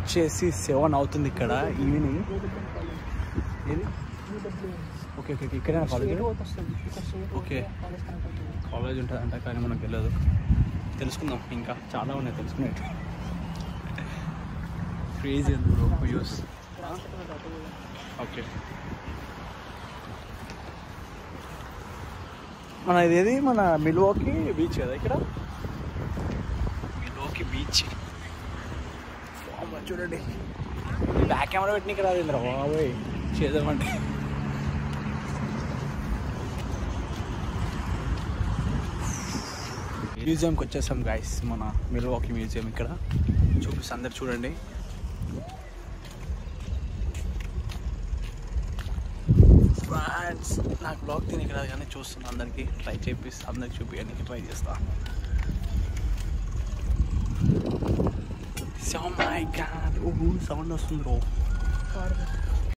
వచ్చేసి 7 అవుతుంది ఇక్కడ ఈవినింగ్. ఏది ఓకే ఓకే ఇక్కడే కాలేజ్. ఓకే కాలేజ్ ఉంటుందంట కానీ మనకు తెలియదు. తెలుసుకుందాం, ఇంకా చాలా ఉన్నాయి తెలుసుకునేవి. క్రేజీ ఉంది బ్రో వ్యూస్. ఓకే మన ఇదేది మన మిల్వాకీ బీచ్ కదా ఇక్కడ. మిల్వాకీ బీచ్ చూడండి. బ్యాక్ కెమెరా పెట్టినకి రాదు ఇంద్ర బాబోయ్ చేద్దామంటే. మ్యూజియంకి వచ్చేసాం గైస్, మన మిల్వాకీ మ్యూజియం ఇక్కడ చూపిస్తే అందరు చూడండి. ఫ్రెండ్స్ నాకు బ్లాగ్ తినకి రాదు కానీ చూస్తున్నా, అందరికీ ట్రై చేపిస్తా, అందరికి చూపించడానికి ట్రై చేస్తా. Oh my god, సౌండ్ వస్తుంది బ్రో.